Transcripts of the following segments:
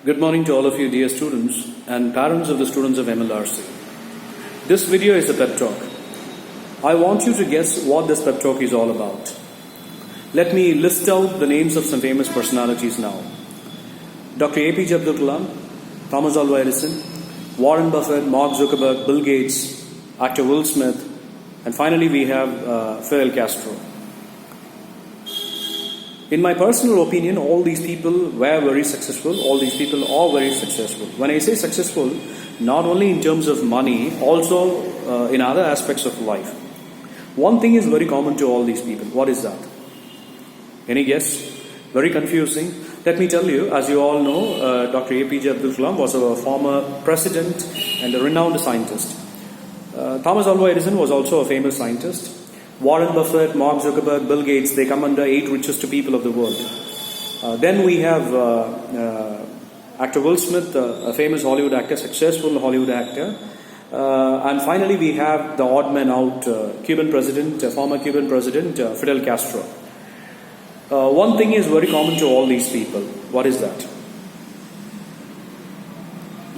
Good morning to all of you dear students and parents of the students of MLRC. This video is a pep talk. I want you to guess what this pep talk is all about. Let me list out the names of some famous personalities now. Dr. APJ Abdul Kalam, Thomas Alva Edison, Warren Buffett, Mark Zuckerberg, Bill Gates, actor Will Smith, and finally we have Fidel Castro. In my personal opinion, all these people were very successful. All these people are very successful. When I say successful, not only in terms of money, also in other aspects of life. One thing is very common to all these people. What is that? Any guess? Very confusing. Let me tell you, as you all know, Dr. APJ Abdul Kalam was a former president and a renowned scientist. Thomas Alva Edison was also a famous scientist. Warren Buffett, Mark Zuckerberg, Bill Gates, they come under 8 richest people of the world. Then we have actor Will Smith, a famous Hollywood actor, successful Hollywood actor. And finally we have the odd man out, former Cuban president, Fidel Castro. One thing is very common to all these people. What is that?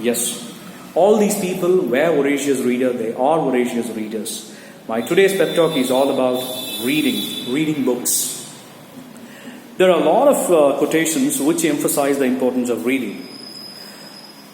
Yes, all these people were voracious readers. They are voracious readers. My today's pep talk is all about reading books. There are a lot of quotations which emphasize the importance of reading.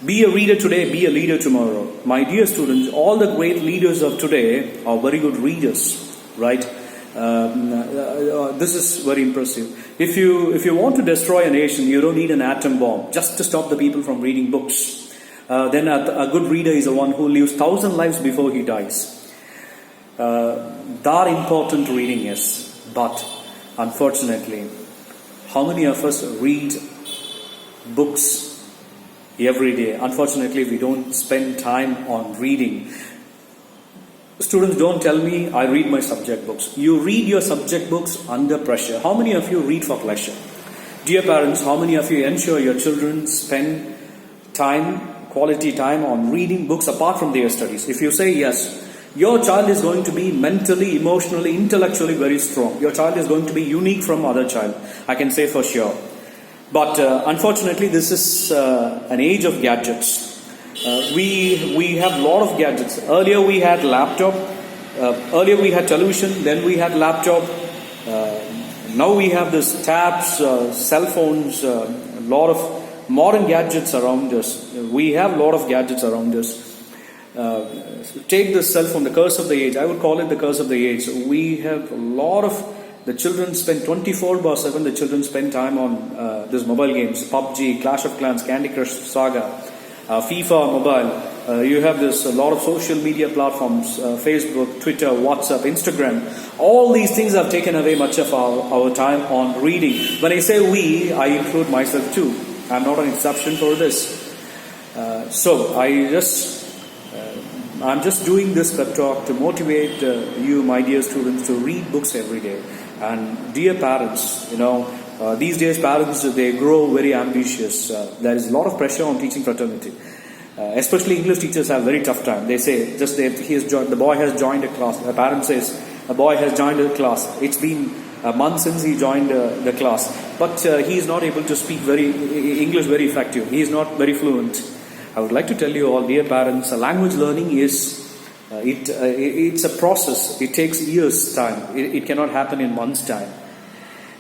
Be a reader today, be a leader tomorrow. My dear students, all the great leaders of today are very good readers, right? This is very impressive. If you want to destroy a nation, you don't need an atom bomb just to stop the people from reading books. Then a good reader is the one who lives 1,000 lives before he dies. That important reading is, but unfortunately, how many of us read books every day? Unfortunately, we don't spend time on reading. Students, don't tell me I read my subject books. You read your subject books under pressure. How many of you read for pleasure? Dear parents, how many of you ensure your children spend quality time on reading books apart from their studies? If you say yes, your child is going to be mentally, emotionally, intellectually very strong. Your child is going to be unique from other child. I can say for sure. But unfortunately, this is an age of gadgets. We have a lot of gadgets. Earlier we had laptop. Earlier we had television. Then we had laptop. Now we have this tabs, cell phones, a lot of modern gadgets around us. We have a lot of gadgets around us. Take this cell phone, the curse of the age. I would call it the curse of the age. We have a lot of, the children spend 24/7, the children spend time on these mobile games, PUBG, Clash of Clans, Candy Crush Saga, FIFA mobile. You have a lot of social media platforms, Facebook, Twitter, WhatsApp, Instagram. All these things have taken away much of our time on reading. When I say we, I include myself too. I'm not an exception for this. So I'm just doing this pep talk to motivate you, my dear students, to read books every day. And dear parents, these days parents, they grow very ambitious. There is a lot of pressure on teaching fraternity. Especially English teachers have very tough time. They say the boy has joined a class. The parent says a boy has joined a class. It's been a month since he joined the class, but he is not able to speak English very effective. He is not very fluent. I would like to tell you all, dear parents, language learning is it's a process. It takes years' time. It cannot happen in months' time.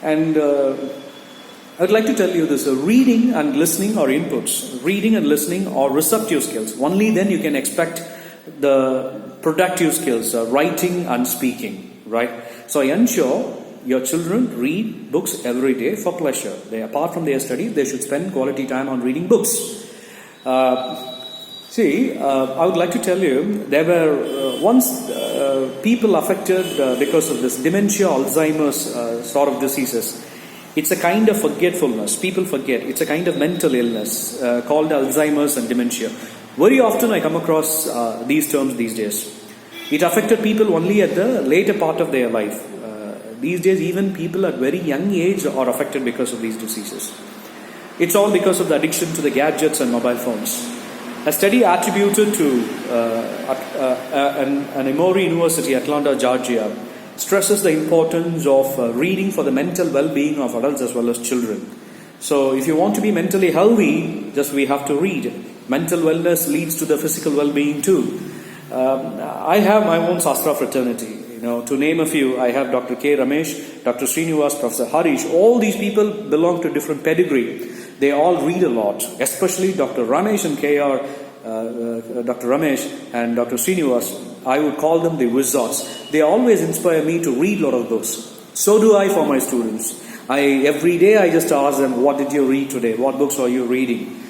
And I would like to tell you this: reading and listening are inputs. Reading and listening are receptive skills. Only then you can expect the productive skills, writing and speaking. Right? So I ensure your children read books every day for pleasure. Apart from their studies, they should spend quality time on reading books. I would like to tell you, there were once people affected because of this dementia, Alzheimer's sort of diseases. It's a kind of forgetfulness. People forget. It's a kind of mental illness called Alzheimer's and dementia. Very often I come across these terms these days. It affected people only at the later part of their life. These days even people at very young age are affected because of these diseases. It's all because of the addiction to the gadgets and mobile phones. A study attributed to an Emory University, Atlanta, Georgia, stresses the importance of reading for the mental well-being of adults as well as children. So if you want to be mentally healthy, just we have to read. Mental wellness leads to the physical well-being too. I have my own Sastra fraternity. To name a few, I have Dr. K. Ramesh, Dr. Srinivas, Professor Harish. All these people belong to different pedigree. They all read a lot, especially Dr. Ramesh and KR, Dr. Ramesh and Dr. Srinivas. I would call them the wizards. They always inspire me to read a lot of books. So do I for my students. Every day I just ask them, what did you read today? What books are you reading?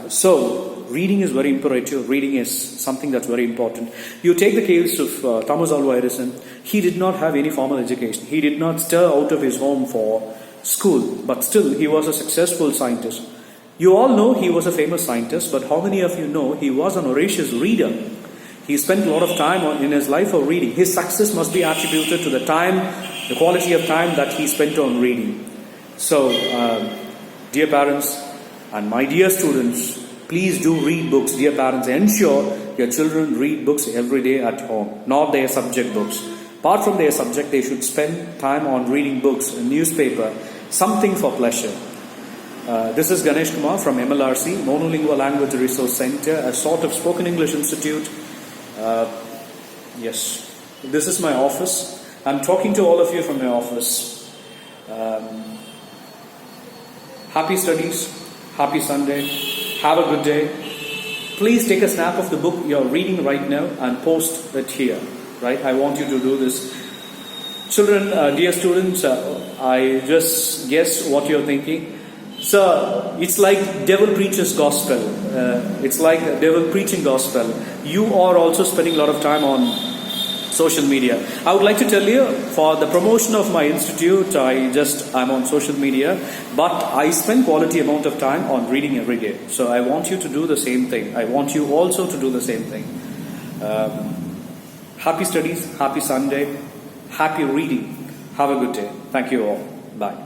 So reading is very imperative. Reading is something that's very important. You take the case of Thomas Alva Edison. He did not have any formal education. He did not stir out of his home for school, but still he was a successful scientist. You all know he was a famous scientist, but how many of you know he was an voracious reader? He spent a lot of time in his life of reading. His success must be attributed to the quality of time that he spent on reading. So, dear parents and my dear students, please do read books. Dear parents, ensure your children read books every day at home, not their subject books. Apart from their subject, they should spend time on reading books, a newspaper, something for pleasure. This is Ganesh Kumar from MLRC, Monolingual Language Resource Center, a sort of spoken English institute. Yes, this is my office. I'm talking to all of you from my office. Happy studies, happy Sunday, have a good day. Please take a snap of the book you're reading right now and post it here. Right? I want you to do this. Children, dear students, I just guess what you're thinking. Sir, it's like devil preaches gospel. It's like devil preaching gospel. You are also spending a lot of time on social media. I would like to tell you, for the promotion of my institute, I'm on social media, but I spend quality amount of time on reading every day. So I want you to do the same thing. I want you also to do the same thing. Happy studies, happy Sunday, happy reading. Have a good day. Thank you all. Bye.